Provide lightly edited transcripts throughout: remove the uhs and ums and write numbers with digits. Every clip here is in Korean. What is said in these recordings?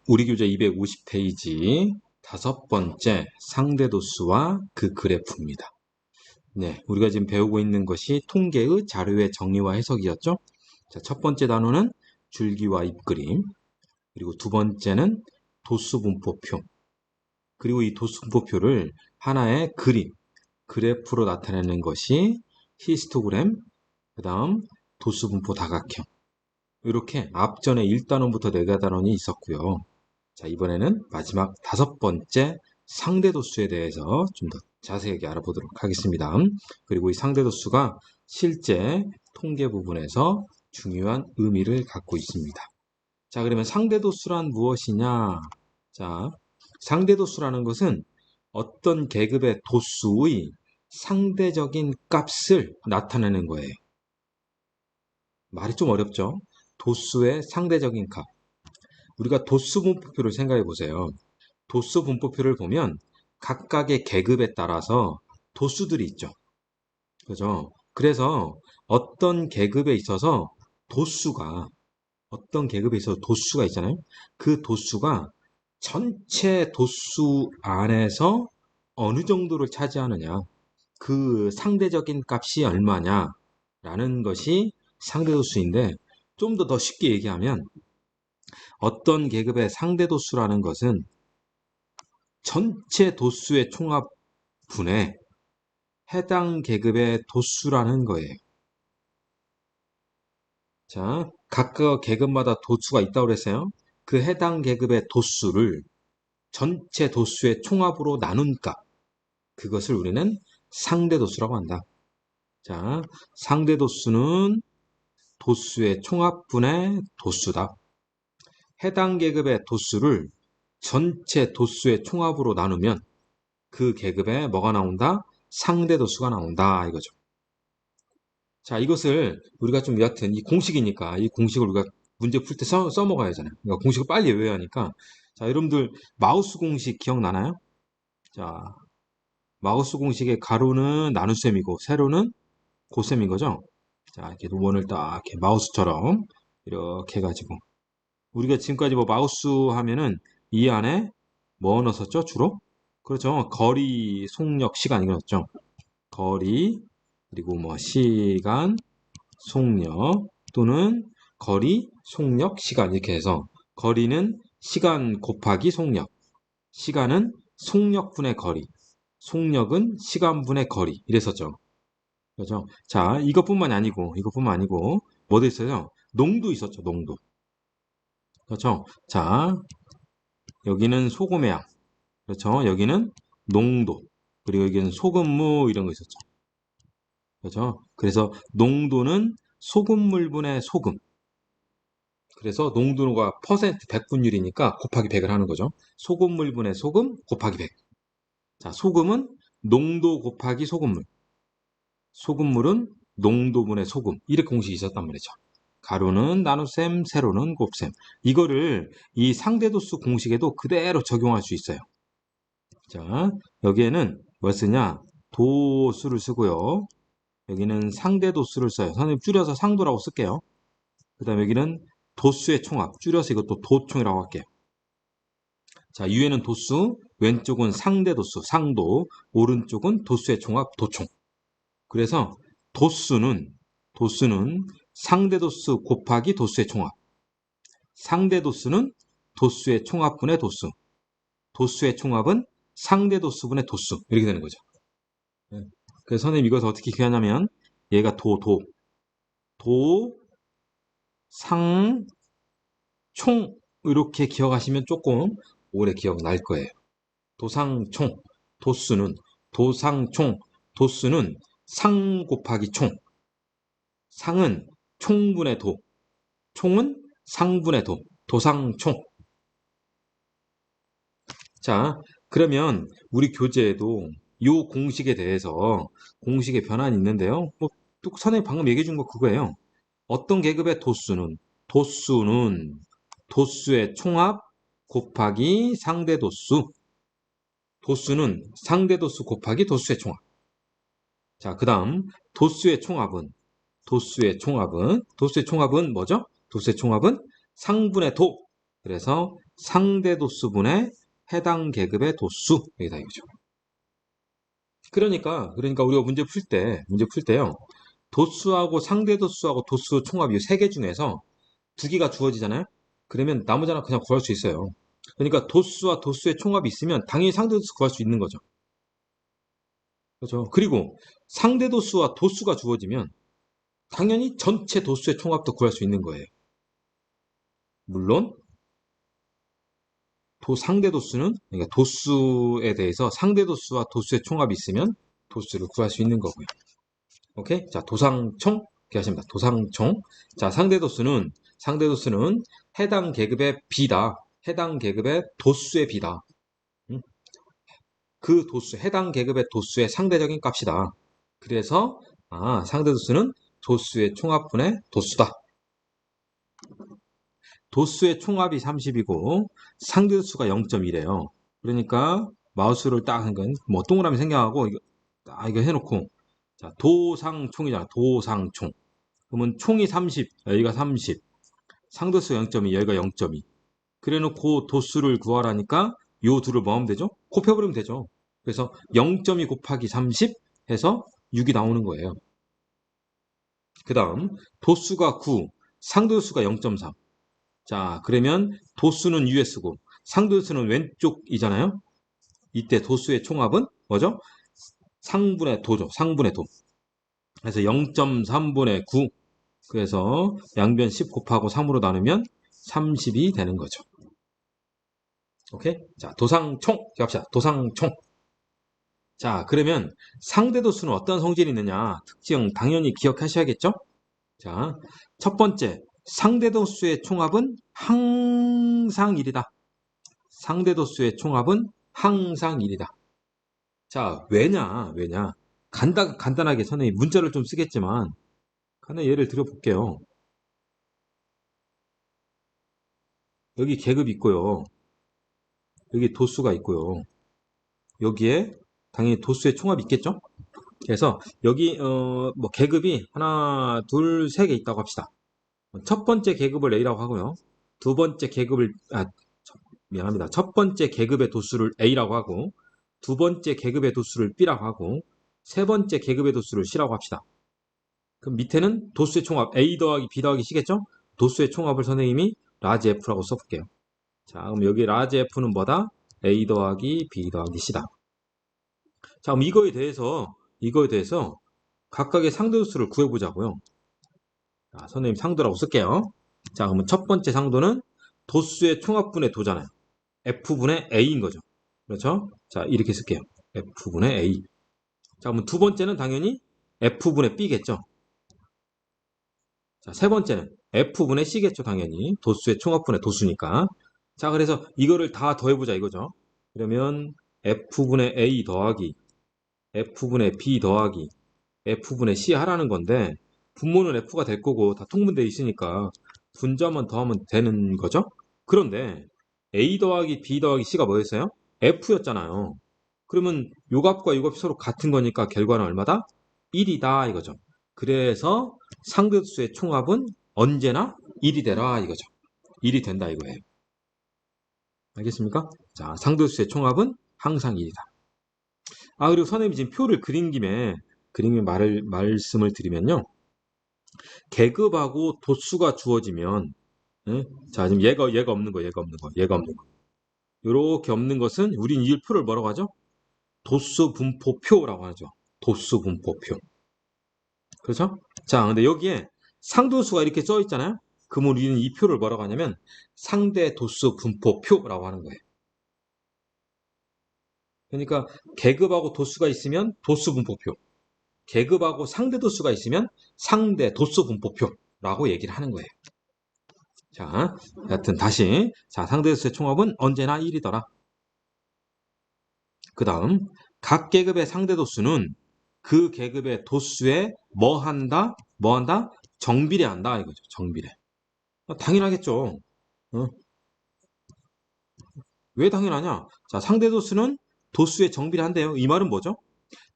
우리 교재 250페이지 다섯 번째 상대도수와 그 그래프입니다. 네, 우리가 지금 배우고 있는 것이 통계의 자료의 정의와 해석이었죠. 자, 첫 번째 단원은 줄기와 잎그림, 그리고 두 번째는 도수분포표, 그리고 이 도수분포표를 하나의 그림, 그래프로 나타내는 것이 히스토그램, 그 다음 도수분포 다각형, 이렇게 앞전에 1단원부터 4단원이 있었고요. 자, 이번에는 마지막 다섯 번째 상대도수에 대해서 좀 더 자세하게 알아보도록 하겠습니다. 그리고 이 상대도수가 실제 통계 부분에서 중요한 의미를 갖고 있습니다. 자, 그러면 상대도수란 무엇이냐? 자, 상대도수라는 것은 어떤 계급의 도수의 상대적인 값을 나타내는 거예요. 말이 좀 어렵죠? 도수의 상대적인 값. 우리가 도수 분포표를 생각해 보세요. 도수 분포표를 보면 각각의 계급에 따라서 도수들이 있죠. 그죠? 그래서 어떤 계급에 있어서 도수가, 어떤 계급에 있어서 도수가 있잖아요. 그 도수가 전체 도수 안에서 어느 정도를 차지하느냐, 그 상대적인 값이 얼마냐라는 것이 상대도수인데, 좀 더 쉽게 얘기하면 어떤 계급의 상대도수라는 것은 전체 도수의 총합분에 해당 계급의 도수라는 거예요. 자, 각각 계급마다 도수가 있다고 그랬어요. 그 해당 계급의 도수를 전체 도수의 총합으로 나눈 값, 그것을 우리는 상대도수라고 한다. 자, 상대도수는 도수의 총합분의 도수다. 해당 계급의 도수를 전체 도수의 총합으로 나누면 그 계급에 뭐가 나온다? 상대도수가 나온다 이거죠. 자, 이것을 우리가 좀 여하튼 이 공식이니까 이 공식을 우리가 문제 풀 때 써먹어야 하잖아요. 그러니까 공식을 빨리 외워야 하니까. 자, 여러분들 마우스 공식 기억나나요? 자, 마우스 공식의 가로는 나눗셈이고 세로는 곱셈인 거죠. 자, 이렇게 원을 딱 이렇게 마우스처럼 이렇게 해가지고 우리가 지금까지 뭐 마우스 하면은 이 안에 뭐 넣었었죠? 주로? 그렇죠. 거리, 속력, 시간 이거 넣었죠. 거리, 그리고 뭐 시간, 속력 또는 거리, 속력, 시간 이렇게 해서 거리는 시간 곱하기 속력, 시간은 속력분의 거리, 속력은 시간분의 거리 이랬었죠. 그렇죠? 자, 이것뿐만 아니고 뭐도 있어요? 농도 있었죠, 농도. 그렇죠? 자, 여기는 소금의 양, 그렇죠? 여기는 농도, 그리고 여기는 소금무 이런 거 있었죠. 그렇죠? 그래서 농도는 소금물분의 소금. 그래서 농도가 퍼센트 100분율이니까 곱하기 100을 하는 거죠. 소금물분의 소금 곱하기 100. 자, 소금은 농도 곱하기 소금물. 소금물은 농도분의 소금. 이렇게 공식이 있었단 말이죠. 가로는 나눗셈, 세로는 곱셈. 이거를 이 상대도수 공식에도 그대로 적용할 수 있어요. 자, 여기에는 뭐 쓰냐? 도수를 쓰고요. 여기는 상대도수를 써요. 선생님 줄여서 상도라고 쓸게요. 그 다음에 여기는 도수의 총합. 줄여서 이것도 도총이라고 할게요. 자, 위에는 도수, 왼쪽은 상대도수, 상도, 오른쪽은 도수의 총합, 도총. 그래서 도수는 상대도수 곱하기 도수의 총합. 상대도수는 도수의 총합분의 도수. 도수의 총합은 상대도수분의 도수. 이렇게 되는 거죠. 그래서 선생님 이것을 어떻게 기하냐면 얘가 상, 총 이렇게 기억하시면 조금 오래 기억날 거예요. 도상총, 도수는 상 곱하기 총. 상은 총분의 도, 총은 상분의 도, 도상총. 자, 그러면 우리 교재에도 이 공식에 대해서 공식의 변환이 있는데요. 뭐, 또 선생님 방금 얘기해 준 거 그거예요. 어떤 계급의 도수는 도수의 총합 곱하기 상대도수. 도수는 상대도수 곱하기 도수의 총합. 자, 그 다음 도수의 총합은 뭐죠? 도수의 총합은 상분의 도. 그래서 상대 도수분의 해당 계급의 도수 여기다 이거죠. 그러니까 우리가 문제 풀 때요. 도수하고 상대 도수하고 도수 총합 이 세 개 중에서 두 개가 주어지잖아요. 그러면 나머지 하나 그냥 구할 수 있어요. 그러니까 도수와 도수의 총합이 있으면 당연히 상대 도수 구할 수 있는 거죠. 그렇죠. 그리고 상대 도수와 도수가 주어지면 당연히 전체 도수의 총합도 구할 수 있는 거예요. 물론 상대 도수는 그러니까 도수에 대해서 상대 도수와 도수의 총합이 있으면 도수를 구할 수 있는 거고요. 오케이? 자, 도상총 이렇게 하십니다. 도상총. 자, 상대 도수는 해당 계급의 B다. 해당 계급의 도수의 B다. 그 도수, 해당 계급의 도수의 상대적인 값이다. 그래서 상대 도수는 도수의 총합분의 도수다. 도수의 총합이 30이고 상대 도수가 0.1이에요. 그러니까 마우스를 딱 한 건 뭐 동그라미 생략하고 이거 해놓고 자, 도상총이잖아. 도상총. 그러면 총이 30, 여기가 30. 상대수 0.2, 여기가 0.2. 그래놓고 도수를 구하라니까 요 둘을 뭐 하면 되죠? 곱해버리면 되죠. 그래서 0.2 곱하기 30 해서 6이 나오는 거예요. 그 다음 도수가 9, 상대수가 0.3. 자, 그러면 도수는 위에 쓰고 상대수는 왼쪽이잖아요. 이때 도수의 총합은 뭐죠? 상분의 도죠. 상분의 도. 그래서 0.3분의 9. 그래서 양변 10 곱하고 3으로 나누면 30이 되는 거죠. 오케이? 자, 도상총. 합시다. 도상총. 자, 그러면 상대도수는 어떤 성질이 있느냐? 특징 당연히 기억하셔야겠죠? 자, 첫 번째, 상대도수의 총합은 항상 1이다. 상대도수의 총합은 항상 1이다. 자, 왜냐? 간단하게 선생님이 문자를 좀 쓰겠지만, 하나 예를 들어 볼게요. 여기 계급 있고요. 여기 도수가 있고요. 여기에 당연히 도수의 총합이 있겠죠? 그래서 여기 뭐 계급이 하나, 둘, 세 개 있다고 합시다. 첫 번째 계급을 A라고 하고요. 두 번째 계급을 미안합니다. 첫 번째 계급의 도수를 A라고 하고 두 번째 계급의 도수를 B라고 하고 세 번째 계급의 도수를 C라고 합시다. 그럼 밑에는 도수의 총합 A 더하기 B 더하기 C겠죠? 도수의 총합을 선생님이 라지 F라고 써볼게요. 자, 그럼 여기 라지 F는 뭐다? A 더하기 B 더하기 C다. 자, 그럼 이거에 대해서 각각의 상대도수를 구해보자고요. 자, 선생님 상도라고 쓸게요. 자, 그러면 첫 번째 상도는 도수의 총합분의 도잖아요. F분의 A인 거죠. 그렇죠? 자, 이렇게 쓸게요. F분의 A. 자, 그러면 두 번째는 당연히 F분의 B겠죠. 자, 세 번째는 F분의 C겠죠, 당연히. 도수의 총합분의 도수니까. 자, 그래서 이거를 다 더해보자 이거죠. 그러면 F분의 A 더하기 F분의 B 더하기 F분의 C 하라는 건데 분모는 F가 될 거고 다 통분되어 있으니까 분자만 더하면 되는 거죠. 그런데 A 더하기 B 더하기 C가 뭐였어요? F였잖아요. 그러면 요 값과 요 값이 서로 같은 거니까 결과는 얼마다? 1이다 이거죠. 그래서 상대수의 총합은 언제나 1이 되라 이거죠. 1이 된다 이거예요. 알겠습니까? 자, 상대수의 총합은 항상 1이다. 그리고 선생님이 지금 표를 그린 김에 말씀을 드리면요. 계급하고 도수가 주어지면, 예? 자, 지금 얘가 없는 거. 이렇게 없는 것은 우린 이 표를 뭐라고 하죠? 도수 분포표라고 하죠. 도수 분포표. 그렇죠? 자, 근데 여기에 상도수가 이렇게 써 있잖아요. 그러면 우리는 이 표를 뭐라고 하냐면 상대 도수 분포표라고 하는 거예요. 그러니까 계급하고 도수가 있으면 도수 분포표. 계급하고 상대 도수가 있으면 상대 도수 분포표라고 얘기를 하는 거예요. 자, 여하튼 다시 자, 상대 도수의 총합은 언제나 1이더라. 그 다음 각 계급의 상대 도수는 그 계급의 도수에 뭐 한다? 정비례한다 이거죠. 정비례. 당연하겠죠. 어? 왜 당연하냐? 자, 상대 도수는 도수에 정비례한대요. 이 말은 뭐죠?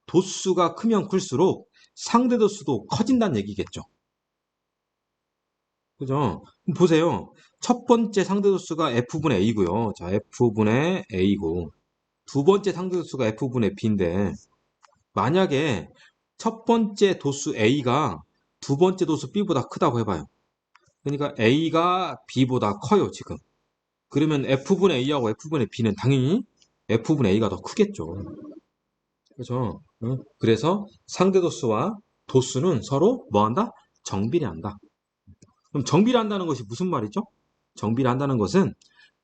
도수가 크면 클수록 상대 도수도 커진다는 얘기겠죠. 그죠? 그럼 보세요. 첫 번째 상대도수가 F분의 A고요. 자, F분의 A고. 두 번째 상대도수가 F분의 B인데, 만약에 첫 번째 도수 A가 두 번째 도수 B보다 크다고 해봐요. 그러니까 A가 B보다 커요, 지금. 그러면 F분의 A하고 F분의 B는 당연히 F분의 A가 더 크겠죠. 그죠? 응? 그래서 상대도수와 도수는 서로 뭐 한다? 정비례한다. 그럼 정비례한다는 것이 무슨 말이죠? 정비례한다는 것은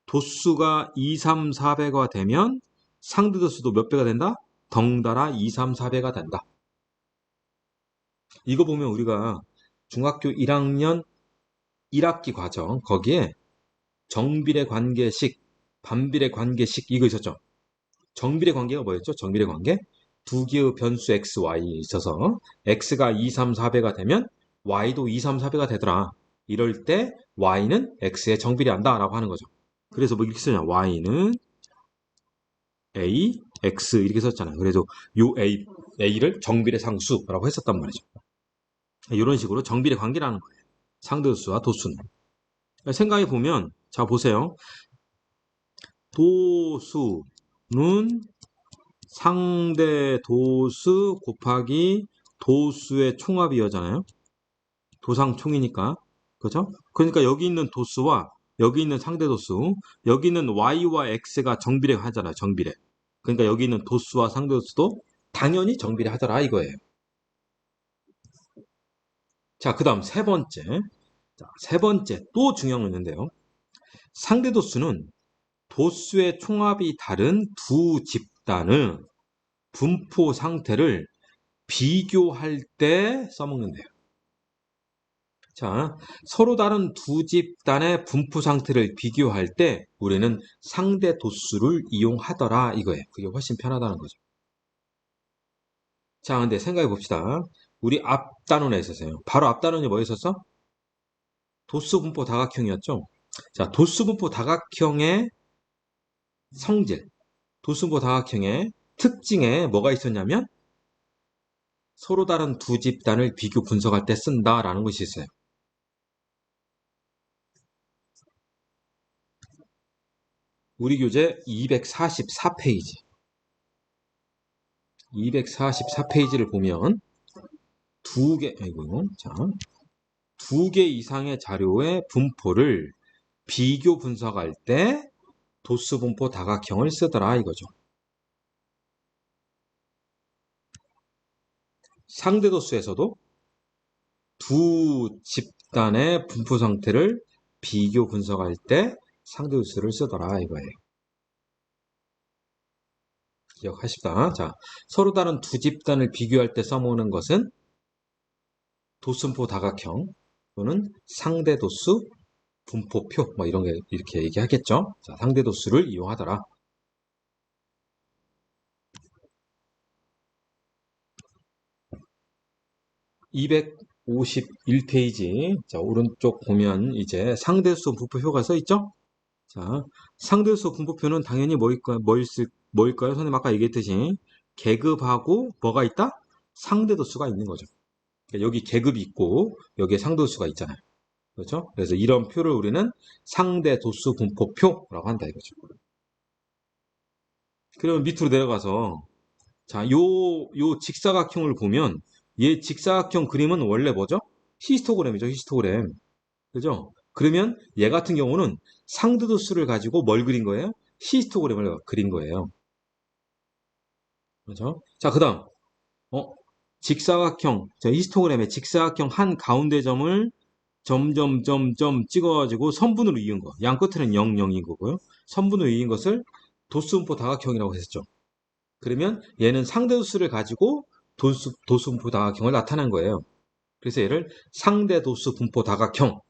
도수가 2, 3, 4배가 되면 상대도수도 몇 배가 된다? 덩달아 2, 3, 4배가 된다. 이거 보면 우리가 중학교 1학년 1학기 과정 거기에 정비례 관계식, 반비례 관계식 이거 있었죠. 정비례 관계가 뭐였죠? 정비례 관계? 두 개의 변수 x, y에 있어서 x가 2, 3, 4배가 되면 y도 2, 3, 4배가 되더라. 이럴 때 y는 x에 정비례한다 라고 하는 거죠. 그래서 뭐 이렇게 쓰냐? y는 a, x 이렇게 썼잖아요. 그래서 요 a를 정비례 상수라고 했었단 말이죠. 이런 식으로 정비례 관계라는 거예요. 상대도수와 도수는. 생각해 보면 자 보세요. 도수는 상대 도수 곱하기 도수의 총합이었잖아요. 도상총이니까. 그죠? 그러니까 여기 있는 도수와 여기 있는 상대 도수, 여기 있는 y와 x가 정비례 하잖아요. 정비례. 그러니까 여기 있는 도수와 상대 도수도 당연히 정비례 하더라 이거예요. 자, 그다음 세 번째. 자, 세 번째 또 중요한 거 있는데요. 상대 도수는 도수의 총합이 다른 두 집단의 분포 상태를 비교할 때 써먹는데요. 자, 서로 다른 두 집단의 분포 상태를 비교할 때 우리는 상대 도수를 이용하더라 이거예요. 그게 훨씬 편하다는 거죠. 자, 근데 생각해 봅시다. 우리 앞 단원에 있었어요. 바로 앞 단원이 뭐 있었어? 도수 분포 다각형이었죠. 자, 도수 분포 다각형의 성질, 도수 분포 다각형의 특징에 뭐가 있었냐면 서로 다른 두 집단을 비교 분석할 때 쓴다라는 것이 있어요. 우리 교재 244페이지. 244페이지를 보면 두 개 이상의 자료의 분포를 비교 분석할 때 도수 분포 다각형을 쓰더라 이거죠. 상대 도수에서도 두 집단의 분포 상태를 비교 분석할 때 상대 도수를 쓰더라 이거예요. 기억하십시다. 자, 서로 다른 두 집단을 비교할 때 써먹는 것은 도수분포 다각형 또는 상대 도수 분포표 뭐 이런 게 이렇게 얘기하겠죠. 자, 상대 도수를 이용하더라. 251페이지. 자, 오른쪽 보면 이제 상대수 분포표가 써 있죠? 자, 상대수 분포표는 당연히 뭐일까요? 선생님 아까 얘기했듯이 계급하고 뭐가 있다? 상대도수가 있는 거죠. 그러니까 여기 계급이 있고 여기에 상대도수가 있잖아요. 그렇죠? 그래서 이런 표를 우리는 상대도수 분포표라고 한다 이거죠. 그러면 밑으로 내려가서 자, 요 직사각형을 보면 얘 직사각형 그림은 원래 뭐죠? 히스토그램이죠, 히스토그램. 그죠? 그러면 얘 같은 경우는 상대도수를 가지고 뭘 그린 거예요? 히스토그램을 그린 거예요. 그죠? 자, 그다음 직사각형, 저 히스토그램의 직사각형 한 가운데 점을 점점점점 찍어가지고 선분으로 이은 거. 양 끝에는 0, 0인 거고요. 선분으로 이은 것을 도수분포 다각형이라고 했었죠. 그러면 얘는 상대도수를 가지고 도수 분포 다각형을 나타낸 거예요. 그래서 얘를 상대도수 분포 다각형,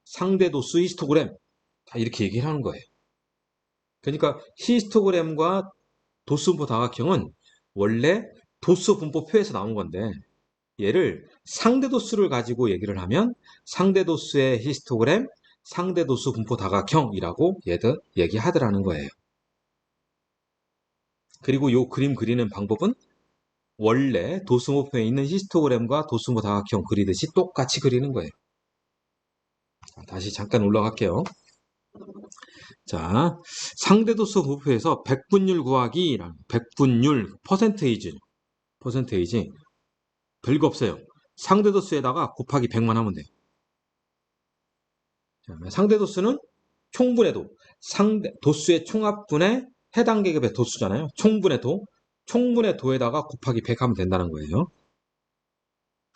상대도수 히스토그램 다 이렇게 얘기를 하는 거예요. 그러니까 히스토그램과 도수 분포 다각형은 원래 도수 분포표에서 나온 건데 얘를 상대도수를 가지고 얘기를 하면 상대도수의 히스토그램, 상대도수 분포 다각형이라고 얘들 얘기하더라는 거예요. 그리고 요 그림 그리는 방법은 원래 도수모표에 있는 히스토그램과 도수모 다각형 그리듯이 똑같이 그리는 거예요. 다시 잠깐 올라갈게요. 자, 상대도수 곱표에서 백분율 구하기, 백분율, 퍼센테이지, 별거 없어요. 상대도수에다가 곱하기 100만 하면 돼요. 자, 상대도수는 총분의 도수의 총합분의 해당 계급의 도수잖아요. 총분의 도에다가 곱하기 100 하면 된다는 거예요.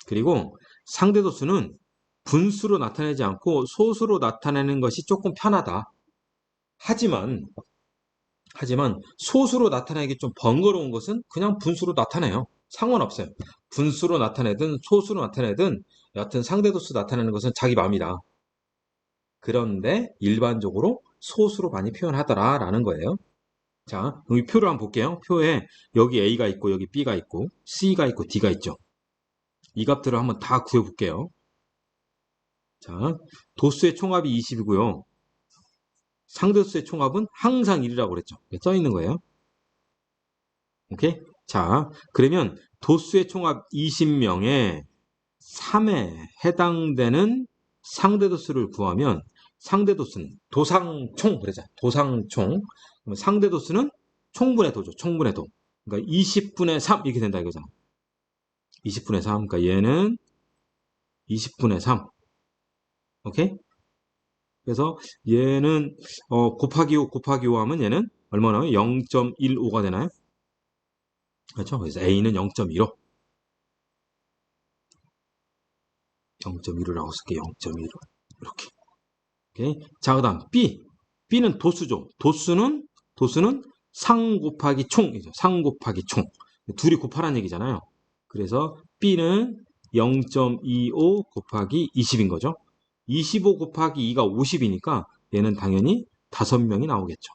그리고 상대도수는 분수로 나타내지 않고 소수로 나타내는 것이 조금 편하다. 하지만 소수로 나타내기 좀 번거로운 것은 그냥 분수로 나타내요. 상관없어요. 분수로 나타내든 소수로 나타내든 여하튼 상대도수 나타내는 것은 자기 마음이다. 그런데 일반적으로 소수로 많이 표현하더라라는 거예요. 자, 여기 표를 한번 볼게요. 표에 여기 A가 있고 여기 B가 있고 C가 있고 D가 있죠. 이 값들을 한번 다 구해볼게요. 자, 도수의 총합이 20이고요. 상대수의 총합은 항상 1이라고 그랬죠. 써 있는 거예요. 오케이? 자, 그러면 도수의 총합 20명에 3에 해당되는 상대도수를 구하면 상대도수는 도상총 그러자. 도상총. 상대도수는 총분의 도죠. 총분의 도. 그러니까 20분의 3 이렇게 된다 이거잖아. 20분의 3. 그러니까 얘는 20분의 3. 오케이? 그래서 얘는 곱하기 5 하면 얘는 얼마나 0.15가 되나요? 그렇죠? 그래서 A는 0.15. 0.15라고 쓸게요. 0.15. 이렇게. 오케이. 자, 그다음 B. B는 도수죠. 도수는 상 곱하기 총이죠. 상 곱하기 총. 둘이 곱하라는 얘기잖아요. 그래서 B는 0.25 곱하기 20인 거죠. 25 곱하기 2가 50이니까 얘는 당연히 5명이 나오겠죠.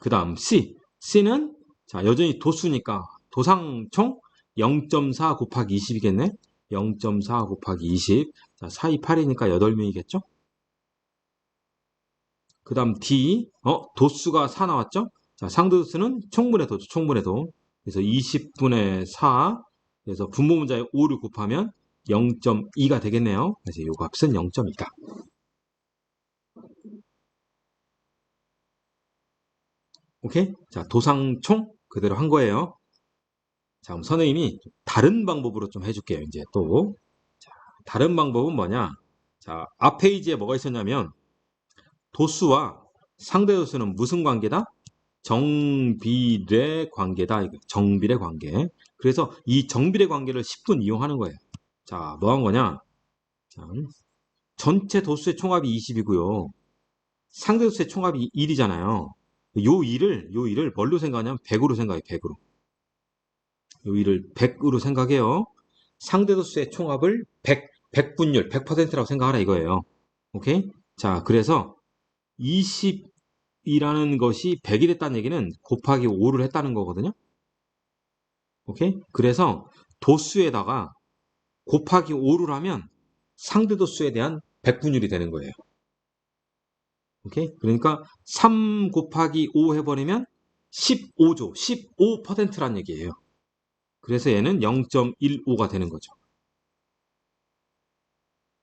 그 다음 C. C는 자 여전히 도수니까 도상총 0.4 곱하기 20이겠네. 0.4 곱하기 20. 자, 4, 2, 8이니까 8명이겠죠. 그 다음 D. 도수가 4 나왔죠. 자, 상대도수는 총분의 도죠. 총분의 도. 그래서 20분의 4. 그래서 분모문자에 5를 곱하면 0.2가 되겠네요. 그래서 이 값은 0.2다. 오케이? 자, 도상총 그대로 한 거예요. 자, 그럼 선생님이 다른 방법으로 좀 해줄게요. 이제 또. 자, 다른 방법은 뭐냐? 자, 앞 페이지에 뭐가 있었냐면 도수와 상대도수는 무슨 관계다? 정비례 관계다. 정비례 관계. 그래서 이 정비례 관계를 10분 이용하는 거예요. 자, 뭐 한 거냐? 자, 전체 도수의 총합이 20이고요. 상대도수의 총합이 1이잖아요. 요 일을 뭘로 생각하냐면 100으로 생각해요. 100으로. 요 일을 100으로 생각해요. 상대도수의 총합을 100분율, 100%라고 생각하라 이거예요. 오케이? 자, 그래서 20이라는 것이 100이 됐다는 얘기는 곱하기 5를 했다는 거거든요. 오케이? 그래서 도수에다가 곱하기 5를 하면 상대도수에 대한 100분율이 되는 거예요. 오케이? 그러니까 3 곱하기 5 해버리면 15조, 15%란 얘기예요. 그래서 얘는 0.15가 되는 거죠.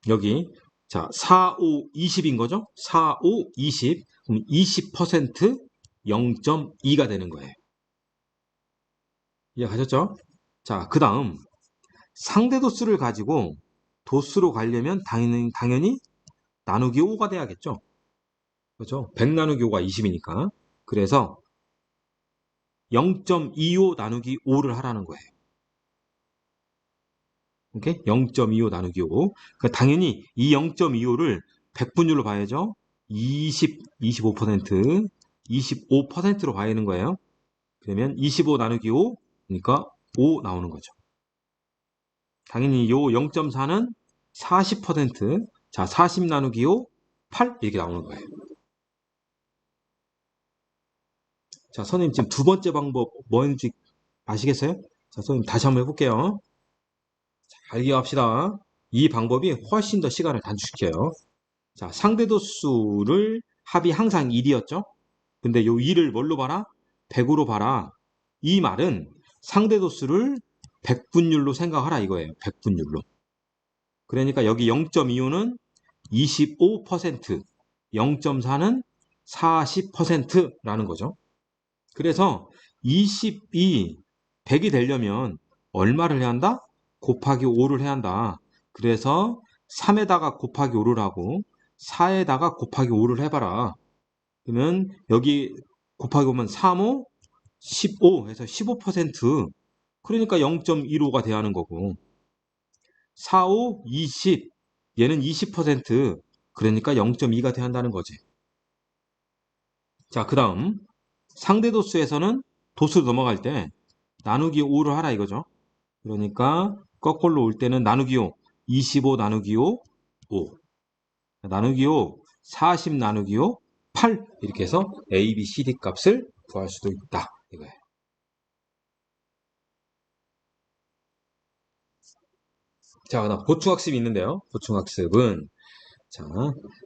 여기 자 4, 5, 20인 거죠? 4, 5, 20. 그럼 20% 0.2가 되는 거예요. 이해가셨죠? 자, 그 다음 상대도수를 가지고 도수로 가려면 당연히 나누기 5가 돼야겠죠? 그렇죠? 100 나누기 5가 20이니까. 그래서 0.25 나누기 5를 하라는 거예요. 오케이? 0.25 나누기 5. 그러니까 당연히 이 0.25를 100분율로 봐야죠. 25%, 25%로 봐야 하는 거예요. 그러면 25 나누기 5, 그러니까 5 나오는 거죠. 당연히 요 0.4는 40%, 자, 40 나누기 5, 8 이렇게 나오는 거예요. 자, 선생님 지금 두 번째 방법 뭐였는지 아시겠어요? 자, 선생님 다시 한번 해볼게요. 잘 기억합시다. 이 방법이 훨씬 더 시간을 단축시켜요. 자, 상대도수를 합이 항상 1이었죠? 근데 요 2를 뭘로 봐라? 100으로 봐라. 이 말은 상대도수를 100분율로 생각하라 이거예요. 100분율로. 그러니까 여기 0.25는 25%, 0.4는 40%라는 거죠. 그래서 20이 100이 되려면 얼마를 해야 한다? 곱하기 5를 해야 한다. 그래서 3에다가 곱하기 5를 하고 4에다가 곱하기 5를 해봐라. 그러면 여기 곱하기 오면 3, 5, 15 해서 15%. 그러니까 0.15가 돼야 하는 거고 4, 5, 20 얘는 20%. 그러니까 0.2가 돼야 한다는 거지. 자, 그 다음 상대 도수에서는 도수로 넘어갈 때 나누기 5를 하라 이거죠. 그러니까 거꾸로 올 때는 나누기 5, 25 나누기 5, 5 나누기 5, 40 나누기 5, 8 이렇게 해서 A, B, C, D 값을 구할 수도 있다 이거예요. 자, 그다음 보충학습이 있는데요. 보충학습은 자,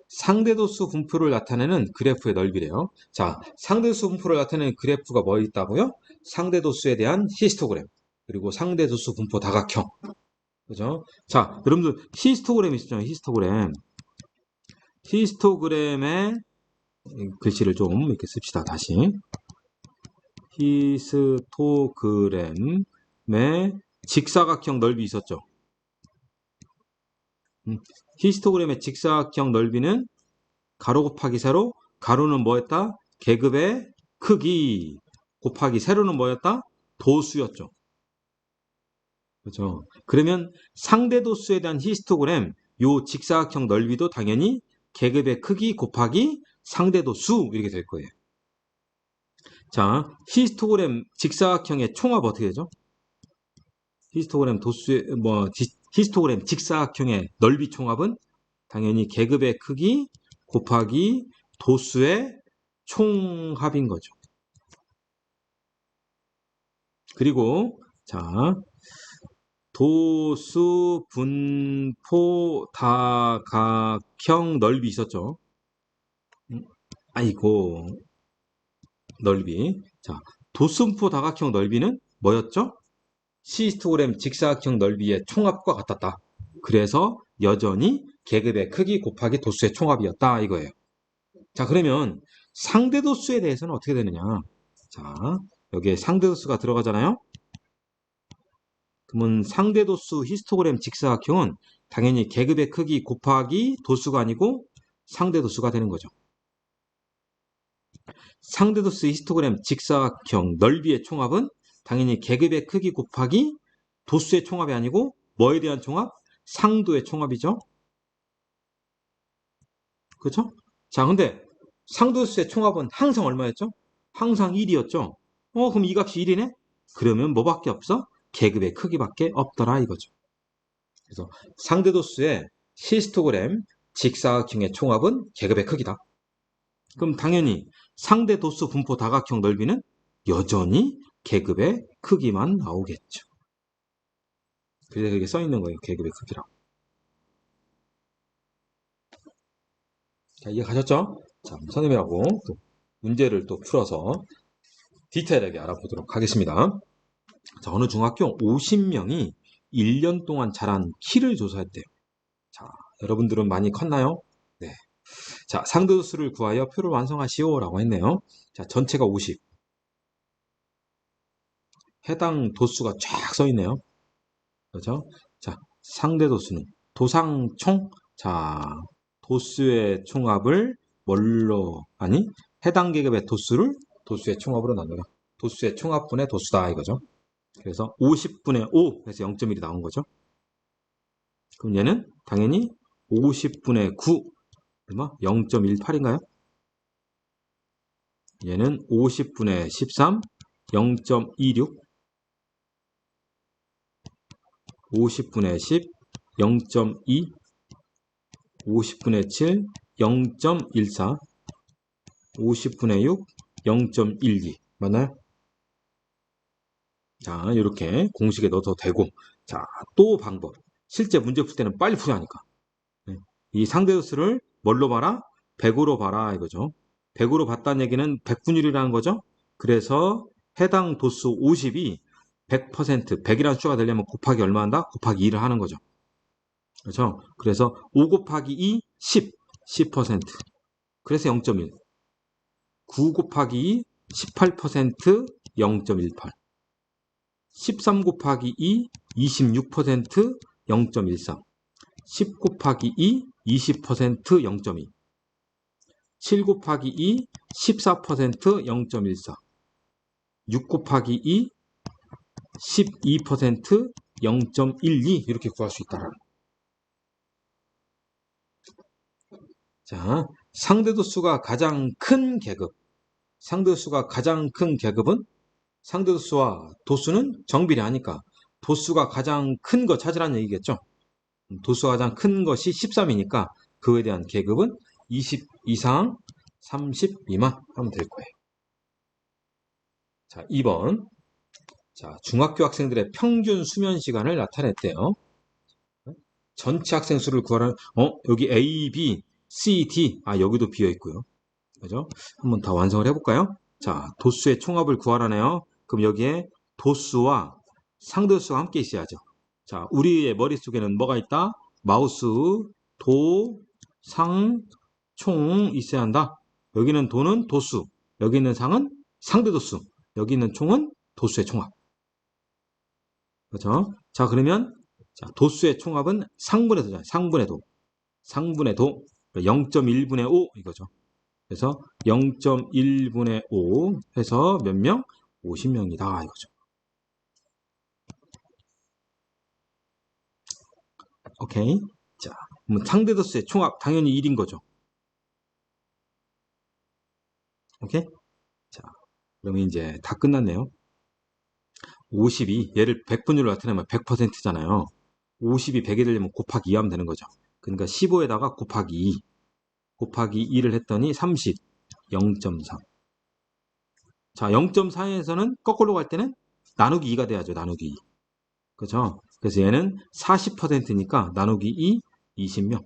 상대도수 분포를 나타내는 그래프의 넓이래요. 자, 상대도수 분포를 나타내는 그래프가 뭐 있다고요? 상대도수에 대한 히스토그램, 그리고 상대도수 분포 다각형. 그죠? 자, 여러분들 히스토그램 있었잖아요. 히스토그램. 히스토그램의 글씨를 좀 이렇게 씁시다. 다시. 히스토그램의 직사각형 넓이 있었죠. 히스토그램의 직사각형 넓이는 가로 곱하기 세로, 가로는 뭐였다? 계급의 크기 곱하기 세로는 뭐였다? 도수였죠. 그렇죠. 그러면 상대 도수에 대한 히스토그램 요 직사각형 넓이도 당연히 계급의 크기 곱하기 상대 도수 이렇게 될 거예요. 자, 히스토그램 직사각형의 총합 어떻게 되죠? 히스토그램 도수의 히스토그램 직사각형의 넓이 총합은 당연히 계급의 크기 곱하기 도수의 총합인 거죠. 그리고 자, 도수 분포 다각형 넓이 있었죠. 아이고, 넓이. 자, 도수 분포 다각형 넓이는 뭐였죠? 히스토그램 직사각형 넓이의 총합과 같았다. 그래서 여전히 계급의 크기 곱하기 도수의 총합이었다 이거예요. 자, 그러면 상대도수에 대해서는 어떻게 되느냐? 자, 여기에 상대도수가 들어가잖아요. 그러면 상대도수 히스토그램 직사각형은 당연히 계급의 크기 곱하기 도수가 아니고 상대도수가 되는 거죠. 상대도수 히스토그램 직사각형 넓이의 총합은 당연히 계급의 크기 곱하기 도수의 총합이 아니고 뭐에 대한 총합? 상도의 총합이죠. 그렇죠? 자, 근데 상도수의 총합은 항상 얼마였죠? 항상 1이었죠. 그럼 이 값이 1이네? 그러면 뭐밖에 없어? 계급의 크기밖에 없더라 이거죠. 그래서 상대도수의 히스토그램 직사각형의 총합은 계급의 크기다. 그럼 당연히 상대도수 분포 다각형 넓이는 여전히 계급의 크기만 나오겠죠. 그래서 그게 써 있는 거예요. 계급의 크기라고. 자, 이해가셨죠? 자, 선생님이라고 또 문제를 또 풀어서 디테일하게 알아보도록 하겠습니다. 자, 어느 중학교 50명이 1년 동안 자란 키를 조사했대요. 자, 여러분들은 많이 컸나요? 네. 자, 상대도수를 구하여 표를 완성하시오 라고 했네요. 자, 전체가 50. 해당 도수가 쫙 써 있네요. 그렇죠? 자, 상대도수는 도상총. 자, 도수의 총합을 뭘로 아니 해당 계급의 도수를 도수의 총합으로 나누라. 도수의 총합분의 도수다 이거죠. 그래서 50분의 5 해서 0.1이 나온 거죠. 그럼 얘는 당연히 50분의 9 얼마? 0.18인가요? 얘는 50분의 13 0.26 50분의 10 0.2 50분의 7 0.14 50분의 6 0.12 맞나요? 자, 이렇게 공식에 넣어도 되고, 자, 또 방법. 실제 문제 풀 때는 빨리 풀어야 하니까. 이 상대수를 뭘로 봐라? 100으로 봐라 이거죠. 100으로 봤다는 얘기는 100분율이라는 거죠. 그래서 해당 도수 50이 100%, 100이라는 숫자가 되려면 곱하기 얼마 한다? 곱하기 2를 하는 거죠. 그렇죠? 그래서 5 곱하기 2, 10%. 그래서 0.1. 9 곱하기 2, 18%, 0.18. 13 곱하기 2, 26%, 0.13. 10 곱하기 2, 20%, 0.2. 7 곱하기 2, 14%, 0.14. 6 곱하기 2, 12%, 0.12 이렇게 구할 수 있다라는 거. 자, 상대도수가 가장 큰 계급. 상대도수가 가장 큰 계급은 상대도수와 도수는 정비례하니까 도수가 가장 큰 거 찾으라는 얘기겠죠. 도수가 가장 큰 것이 13이니까 그에 대한 계급은 20 이상, 30 미만 하면 될 거예요. 자, 2번. 자, 중학교 학생들의 평균 수면 시간을 나타냈대요. 전체 학생 수를 구하라는, 여기 A, B, C, D. 여기도 비어 있고요. 그죠? 한번 다 완성을 해볼까요? 자, 도수의 총합을 구하라네요. 그럼 여기에 도수와 상대도수가 함께 있어야죠. 자, 우리의 머릿속에는 뭐가 있다? 마우스, 도, 상, 총 있어야 한다. 여기는 도는 도수, 여기 있는 상은 상대도수, 여기 있는 총은 도수의 총합. 그렇죠? 자, 그러면 자, 도수의 총합은 상분의 도잖아요. 상분의 도. 상분의 도 0.1분의 5 이거죠. 그래서 0.1분의 5 해서 몇 명? 50명이다 이거죠. 오케이. 자, 그러면 상대도수의 총합 당연히 1인 거죠. 오케이? 자, 그러면 이제 다 끝났네요. 50이 얘를 100분율로 나타내면 100%잖아요. 50이 100이 되려면 곱하기 2 하면 되는 거죠. 그러니까 15에다가 곱하기 2. 곱하기 2를 했더니 30, 0.3. 자, 0.4에서는 거꾸로 갈 때는 나누기 2가 돼야죠. 나누기 2. 그죠? 그래서 얘는 40%니까 나누기 2, 20명.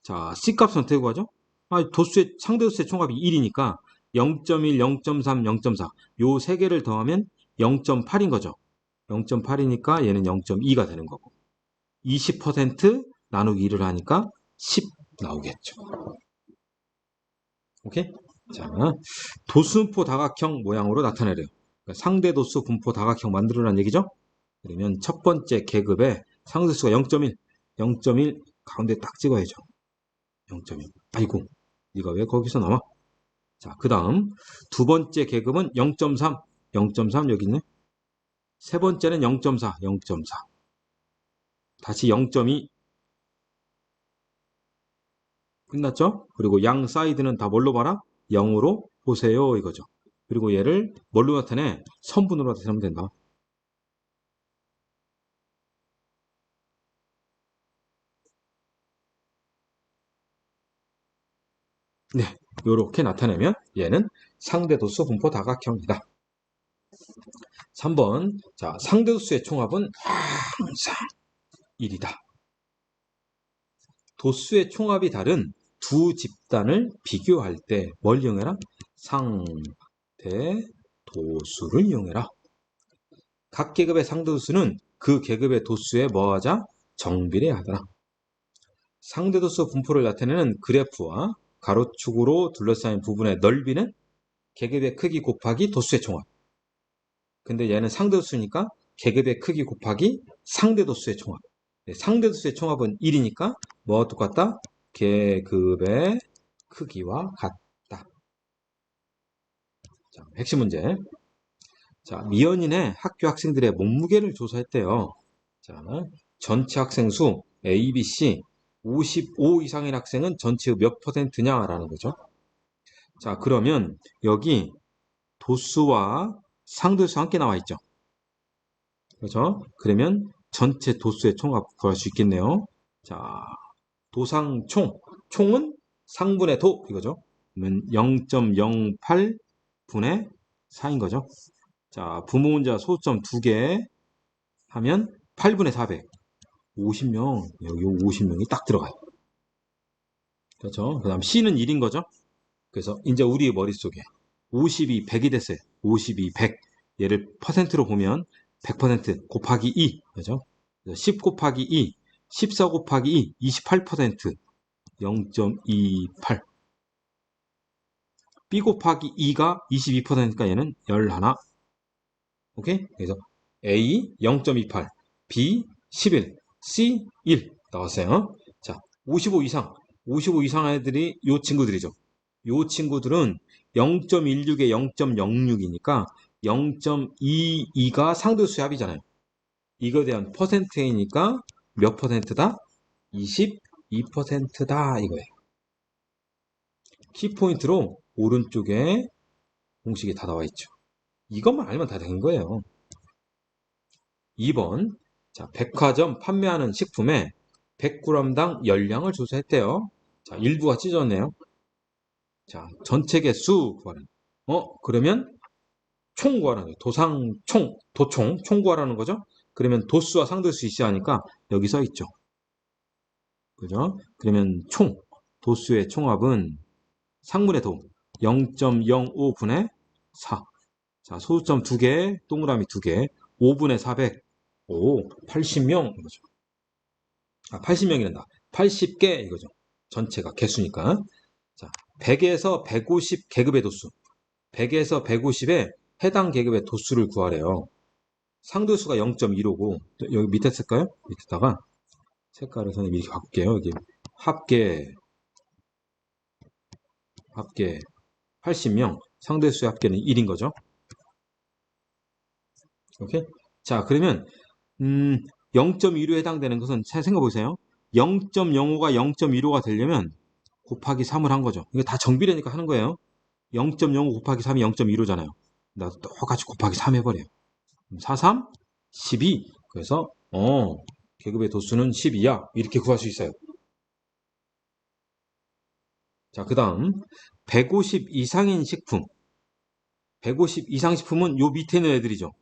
자, C값은 어떻게 구하죠? 상대도수의 총합이 1이니까 0.1, 0.3, 0.4. 요 세 개를 더하면 0.8인 거죠. 0.8이니까 얘는 0.2가 되는 거고. 20% 나누기 2를 하니까 10 나오겠죠. 오케이? 자, 도수분포 다각형 모양으로 나타내래요. 그러니까 상대도수 분포 다각형 만들어라는 얘기죠. 그러면 첫 번째 계급에 상대수가 0.1, 0.1 가운데 딱 찍어야죠. 0.1. 아이고, 네가 왜 거기서 나와? 자, 그 다음 두 번째 계급은 0.3, 0.3 여기 있네. 세 번째는 0.4, 0.4. 다시 0.2. 끝났죠? 그리고 양 사이드는 다 뭘로 봐라? 0으로 보세요 이거죠. 그리고 얘를 뭘로 나타내? 선분으로 나타내면 된다. 네, 이렇게 나타내면 얘는 상대도수 분포 다각형이다. 3번. 자, 상대도수의 총합은 항상 1이다. 도수의 총합이 다른 두 집단을 비교할 때 뭘 이용해라? 상대 도수를 이용해라. 각 계급의 상대도수는 그 계급의 도수에 뭐하자? 정비례하더라. 상대도수 분포를 나타내는 그래프와 가로축으로 둘러싸인 부분의 넓이는 계급의 크기 곱하기 도수의 총합. 근데 얘는 상대도수니까 계급의 크기 곱하기 상대도수의 총합. 상대도수의 총합은 1이니까 뭐와 똑같다? 계급의 크기와 같다. 자, 핵심 문제. 자, 미연인의 학교 학생들의 몸무게를 조사했대요. 자, 전체 학생 수 A, B, C 55 이상인 학생은 전체의 몇 %냐라는 거죠. 자, 그러면 여기 도수와 상도수 함께 나와 있죠. 그렇죠? 그러면 전체 도수의 총합 구할 수 있겠네요. 자, 도상총. 총은 상분의 도 이거죠. 그러면 0.08 분의 4인 거죠. 자, 부모 혼자 소수점 2개 하면 8분의 400. 50명. 여기 50명이 딱 들어가요. 그렇죠? 그 다음 C는 1인 거죠. 그래서 이제 우리 머릿속에 50이 100이 됐어요. 50이 100. 얘를 퍼센트로 보면 100% 곱하기 2. 그죠? 10 곱하기 2. 14 곱하기 2, 28%, 0.28. B 곱하기 2가 22%니까 얘는 11. 오케이? 그래서 A 0.28, B 11, C 1 나왔어요. 자, 55 이상. 55 이상 애들이 요 친구들이죠. 요 친구들은 0.16에 0.06이니까 0.22가 상대수의 합이잖아요. 이거에 대한 퍼센트이니까 몇 퍼센트다? 22%다 이거예요. 키포인트로 오른쪽에 공식이 다 나와 있죠. 이것만 알면 다 된 거예요. 2번. 자, 백화점 판매하는 식품에 100g당 열량을 조사했대요. 자, 일부가 찢어졌네요. 자, 전체 개수 구하는. 그러면 총 구하라는 거예요. 총 구하라는 거죠. 그러면 도수와 상대수 있어야 하니까 여기 써 있죠. 그죠? 그러면 도수의 총합은 상분의 도 0.05분의 4. 자, 소수점 2개, 동그라미 2개, 5분의 400, 80명 이거죠. 80명이란다. 80개 이거죠. 전체가 개수니까. 자, 100에서 150 계급의 도수. 100에서 150에 해당 계급의 도수를 구하래요. 상도수가 0.15고 여기 밑에 쓸까요? 밑에다가 색깔을 선생님 이렇게 바꿀게요. 여기 합계 80명, 상대수의 합계는 1인 거죠. 오케이? 자, 그러면 0.15에 해당되는 것은 잘 생각해 보세요. 0.05가 0.15가 되려면 곱하기 3을 한 거죠. 이거 다 정비례니까 하는 거예요. 0.05 곱하기 3이 0.15잖아요. 나도 똑같이 곱하기 3 해버려요. 4, 3, 12. 그래서 계급의 도수는 12야. 이렇게 구할 수 있어요. 자, 그 다음 150 이상인 식품. 150 이상 식품은 요 밑에 있는 애들이죠.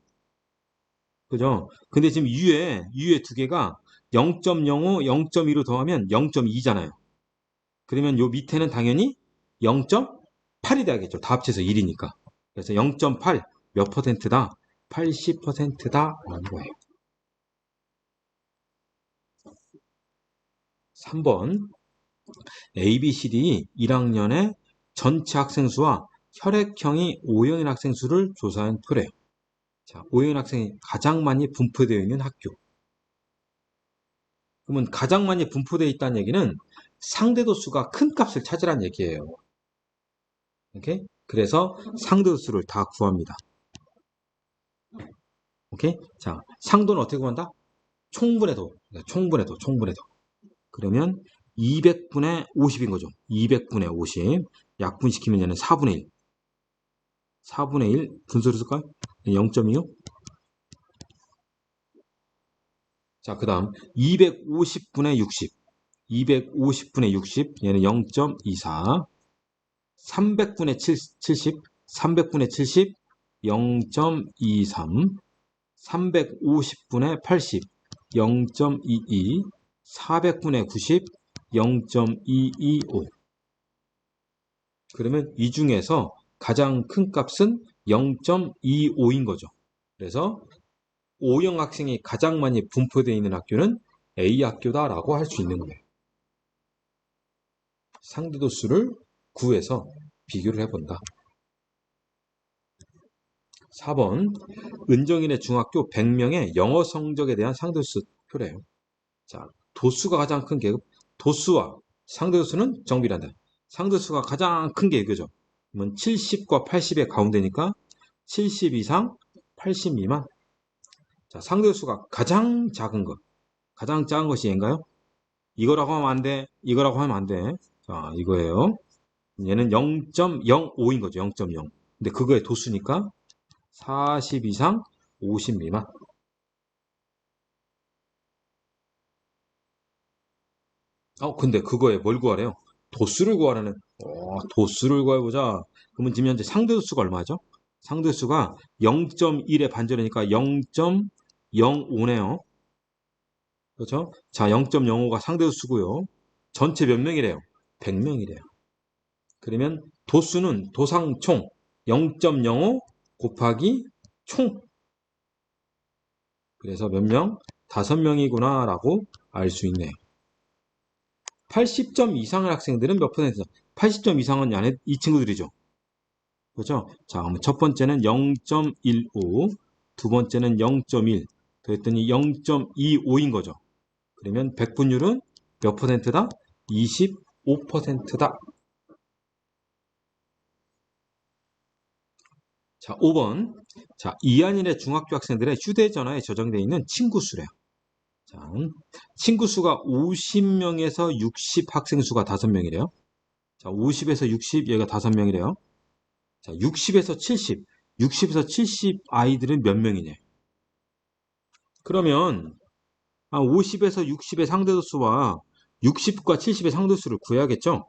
그죠? 근데 지금 유에 두 개가 0.05, 0.2로 더하면 0.2잖아요. 그러면 요 밑에는 당연히 0.8이 돼야겠죠. 다 합쳐서 1이니까. 그래서 0.8 몇 퍼센트다? 80%다 라는 거예요. 3번 ABCD 1학년의 전체 학생 수와 혈액형이 O형인 학생 수를 조사한 표래요. 자, O형인 학생이 가장 많이 분포되어 있는 학교. 그러면 가장 많이 분포되어 있다는 얘기는 상대도수가 큰 값을 찾으라는 얘기예요. 오케이? 그래서 상대도수를 다 구합니다. 오케이? 자, 상도는 어떻게 구한다? 총분해도. 총분해도. 그러면 200분의 50인 거죠. 200분의 50. 약분시키면 얘는 4분의 1. 4분의 1 분수를 쓸까요? 0.25. 자, 그 다음 250분의 60. 250분의 60. 얘는 0.24. 300분의 70. 300분의 70. 0.23. 350분의 80. 0.22. 400분의 90. 0.225. 그러면 이 중에서 가장 큰 값은 0.25인 거죠. 그래서 O형 학생이 가장 많이 분포되어 있는 학교는 A 학교다라고 할 수 있는 거예요. 상대도수를 구해서 비교를 해본다. 4번 은정인의 중학교 100명의 영어 성적에 대한 상대도수 표래요. 자, 도수가 가장 큰 계급, 도수와 상대도수는 정비란다. 상대도수가 가장 큰 게 이거죠. 그러면 70과 80의 가운데니까 70 이상, 80 미만. 자, 상대수가 가장 작은 것. 가장 작은 것이 얘인가요? 이거라고 하면 안 돼. 이거라고 하면 안 돼. 자, 이거예요. 얘는 0.05인 거죠. 0.0. 근데 그거의 도수니까 40 이상, 50 미만. 근데 그거에 뭘 구하래요? 도수를 구하라는. 도수를 구해보자. 그러면 지금 현재 상대수가 얼마죠? 상대수가 0.1의 반절이니까 0.05네요. 그렇죠? 자, 0.05가 상대수고요. 전체 몇 명이래요? 100명이래요. 그러면 도수는 도상총 0.05 곱하기 총. 그래서 몇 명? 5명이구나 라고 알 수 있네요. 80점 이상의 학생들은 몇 퍼센트다? 80점 이상은 안에 이 친구들이죠. 그렇죠? 자, 그러면 첫 번째는 0.15, 두 번째는 0.1, 더했더니 0.25인 거죠. 그러면 백분율은 몇 퍼센트다? 25%다. 자, 5번. 자, 이한일의 중학교 학생들의 휴대전화에 저장되어 있는 친구 수래요. 자, 친구 수가 50명에서 60 학생 수가 5명이래요. 자, 50에서 60 얘가 5명이래요. 자, 60에서 70. 60에서 70 아이들은 몇 명이냐? 그러면 50에서 60의 상대수와 60과 70의 상대수를 구해야겠죠?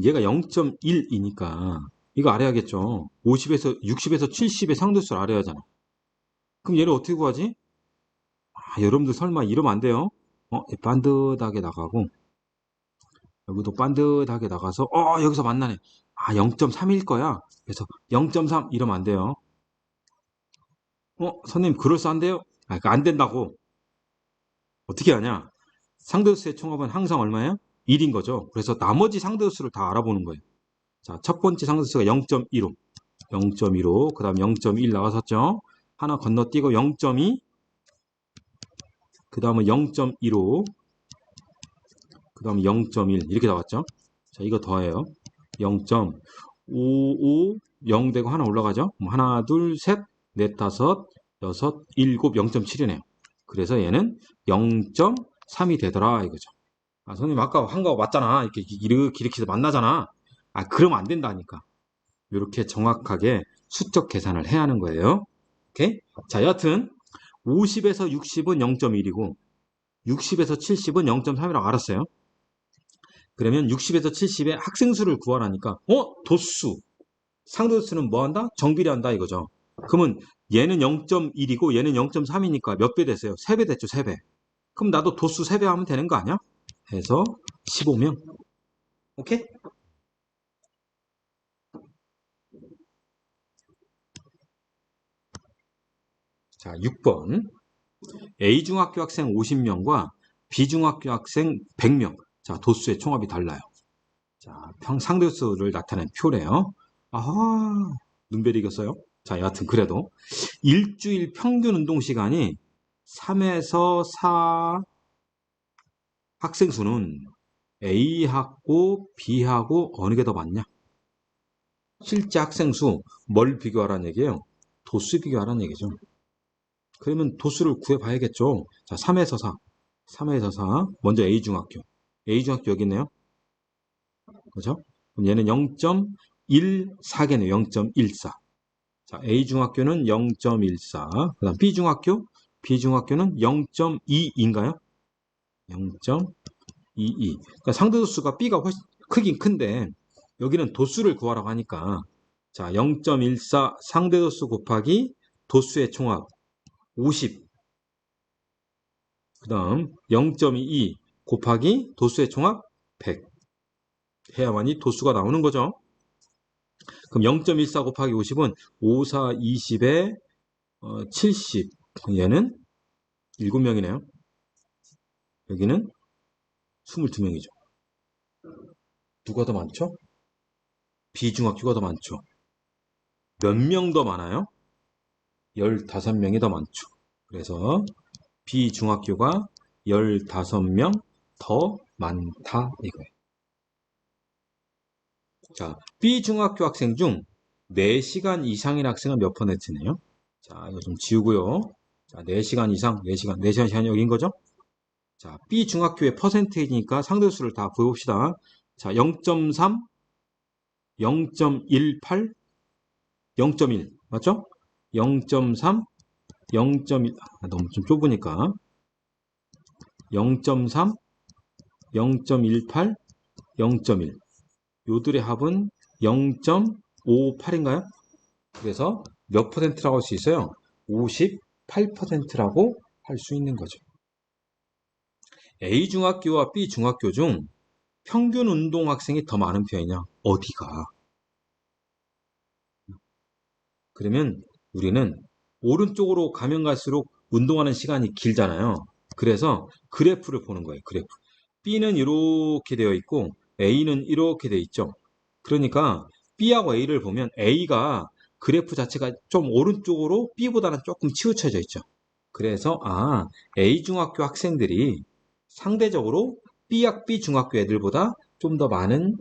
얘가 0.1이니까 이거 알아야겠죠? 50에서 60에서 70의 상대수를 알아야 하잖아. 그럼 얘를 어떻게 구하지? 여러분들 설마 이러면 안 돼요. 반듯하게 나가고 여기도 반듯하게 나가서 여기서 만나네. 0.3일 거야. 그래서 0.3 이러면 안 돼요. 선생님 그럴싸한데요? 그러니까 안 된다고. 어떻게 하냐? 상대수의 총합은 항상 얼마예요? 1인 거죠. 그래서 나머지 상대수를 다 알아보는 거예요. 자, 첫 번째 상대수가 0.15. 0.15. 그 다음 0.1 나왔었죠. 하나 건너뛰고 0.2. 그 다음은 0.15. 그 다음에 0.1 이렇게 나왔죠. 자, 이거 더해요. 0.55 0 되고 하나 올라가죠. 하나, 둘, 셋, 넷, 다섯, 여섯, 일곱, 0.7이네요. 그래서 얘는 0.3이 되더라 이거죠. 선생님 아까 한 거 맞잖아. 이렇게 만나잖아. 그러면 안 된다니까. 이렇게 정확하게 수적 계산을 해야 하는 거예요. 오케이? 자, 여하튼 50에서 60은 0.1이고 60에서 70은 0.3이라고 알았어요. 그러면 60에서 70의 학생 수를 구하라니까 도수 상대수는 뭐 한다? 정비례한다 이거죠. 그러면 얘는 0.1이고 얘는 0.3이니까 몇 배 됐어요? 3배 됐죠. 3배. 그럼 나도 도수 3배 하면 되는 거 아니야? 해서 15명. 오케이? 자, 6번. A중학교 학생 50명과 B중학교 학생 100명. 자, 도수의 총합이 달라요. 자, 상대수를 나타낸 표래요. 아하, 눈별이 익었어요. 자, 여하튼 그래도 일주일 평균 운동 시간이 3에서 4 학생 수는 A하고 B하고 어느 게 더 많냐? 실제 학생 수, 뭘 비교하라는 얘기예요? 도수 비교하라는 얘기죠. 그러면 도수를 구해봐야겠죠. 자, 3에서 4. 3에서 4. 먼저 A중학교. A중학교 여기 있네요. 그죠? 그럼 얘는 0.14겠네요. 0.14. 자, A중학교는 0.14. 그 다음 B중학교. B중학교는 0.2인가요? 0.22. 그러니까 상대도수가 B가 훨씬 크긴 큰데 여기는 도수를 구하라고 하니까 자, 0.14 상대도수 곱하기 도수의 총합 50. 그 다음 0.22 곱하기 도수의 총합 100 해야만이 도수가 나오는 거죠. 그럼 0.14 곱하기 50은 5, 4, 20에 70. 얘는 7명이네요. 여기는 22명이죠. 누가 더 많죠? B중학교가 더 많죠. 몇 명 더 많아요? 15명이 더 많죠. 그래서 B중학교가 15명 더 많다 이거예요. 자, B중학교 학생 중 4시간 이상인 학생은 몇 퍼센트네요? 자, 이거 좀 지우고요. 자, 4시간 이상, 4시간 시간이 여기인 거죠? 자, B중학교의 퍼센테이지니까 상대수를 다 구해봅시다. 자, 0.3, 0.18, 0.1 맞죠? 0.3, 0.1 너무 좀 좁으니까 0.3, 0.18, 0.1 요들의 합은 0.58인가요? 그래서 몇 퍼센트라고 할 수 있어요? 58%라고 할 수 있는 거죠. A중학교와 B중학교 중 평균 운동 학생이 더 많은 편이냐? 어디가? 그러면 우리는 오른쪽으로 가면 갈수록 운동하는 시간이 길잖아요. 그래서 그래프를 보는 거예요. 그래프. B는 이렇게 되어 있고 A는 이렇게 되어 있죠. 그러니까 B하고 A를 보면 A가 그래프 자체가 좀 오른쪽으로 B보다는 조금 치우쳐져 있죠. 그래서 A 중학교 학생들이 상대적으로 B 중학교 애들보다 좀 더 많은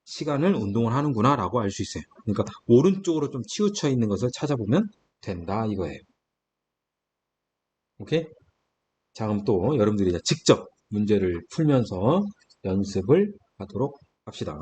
시간을 운동을 하는구나 라고 알 수 있어요. 그러니까 오른쪽으로 좀 치우쳐 있는 것을 찾아보면 된다 이거예요. 오케이? 자, 그럼 또 여러분들이 이제 직접 문제를 풀면서 연습을 하도록 합시다.